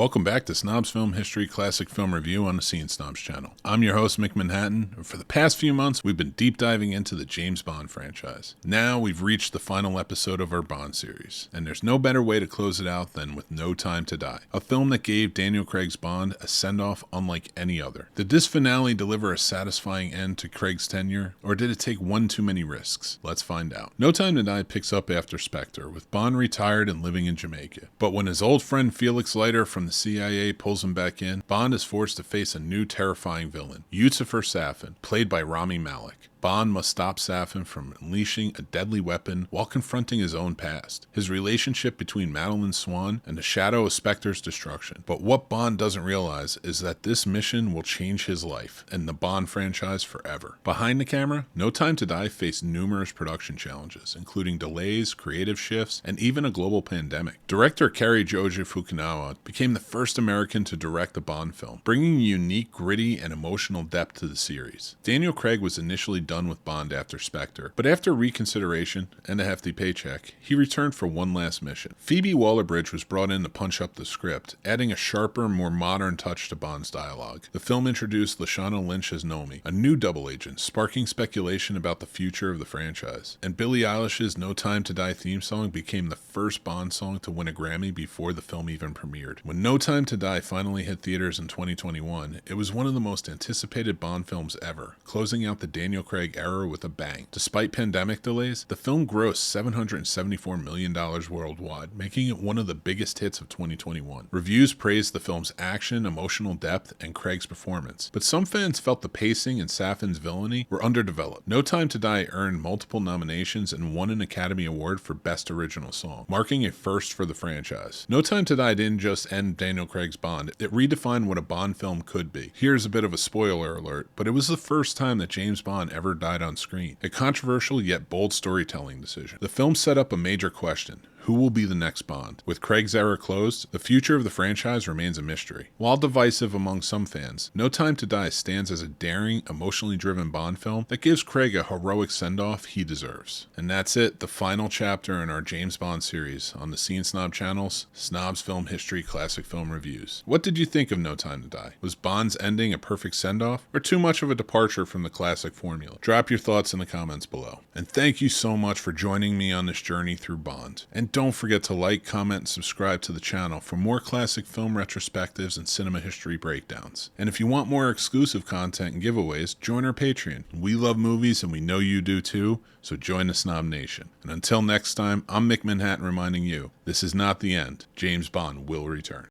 Welcome back to Snobs Film History Classic Film Review on the Scene Snobs Channel. I'm your host, Mick, and for the past few months, we've been deep diving into the James Bond franchise. Now we've reached the final episode of our Bond series, and there's no better way to close it out than with No Time to Die, a film that gave Daniel Craig's Bond a send-off unlike any other. Did this finale deliver a satisfying end to Craig's tenure, or did it take one too many risks? Let's find out. No Time to Die picks up after Spectre, with Bond retired and living in Jamaica. But when his old friend Felix Leiter from the CIA pulls him back in, Bond is forced to face a new terrifying villain, Yusufer Safin, played by Rami Malek. Bond must stop Safin from unleashing a deadly weapon while confronting his own past, his relationship between Madeline Swan and the shadow of Spectre's destruction. But what Bond doesn't realize is that this mission will change his life and the Bond franchise forever. Behind the camera, No Time to Die faced numerous production challenges, including delays, creative shifts, and even a global pandemic. Director Cary Joji Fukunaga became the first American to direct a Bond film, bringing unique, gritty, and emotional depth to the series. Daniel Craig was initially done with Bond after Spectre, but after reconsideration and a hefty paycheck, he returned for one last mission. Phoebe Waller-Bridge was brought in to punch up the script, adding a sharper, more modern touch to Bond's dialogue. The film introduced Lashana Lynch as Nomi, a new double agent, sparking speculation about the future of the franchise. And Billie Eilish's No Time to Die theme song became the first Bond song to win a Grammy before the film even premiered. When No Time to Die finally hit theaters in 2021, it was one of the most anticipated Bond films ever, closing out the Daniel Craig era with a bang. Despite pandemic delays, the film grossed $774 million worldwide, making it one of the biggest hits of 2021. Reviews praised the film's action, emotional depth, and Craig's performance, but some fans felt the pacing and Safin's villainy were underdeveloped. No Time to Die earned multiple nominations and won an Academy Award for Best Original Song, marking a first for the franchise. No Time to Die didn't just end Daniel Craig's Bond, it redefined what a Bond film could be. Here's a bit of a spoiler alert, but it was the first time that James Bond ever died on screen. A controversial yet bold storytelling decision. The film set up a major question. Who will be the next Bond? With Craig's era closed, the future of the franchise remains a mystery. While divisive among some fans, No Time to Die stands as a daring, emotionally driven Bond film that gives Craig a heroic send-off he deserves. And that's it, the final chapter in our James Bond series on the Scene Snob Channel's Snobs Film History Classic Film Reviews. What did you think of No Time to Die? Was Bond's ending a perfect send-off, or too much of a departure from the classic formula? Drop your thoughts in the comments below. And thank you so much for joining me on this journey through Bond. And don't forget to like, comment, and subscribe to the channel for more classic film retrospectives and cinema history breakdowns. And if you want more exclusive content and giveaways, join our Patreon. We love movies and we know you do too, so join the Snob Nation. And until next time, I'm Mick reminding you, this is not the end. James Bond will return.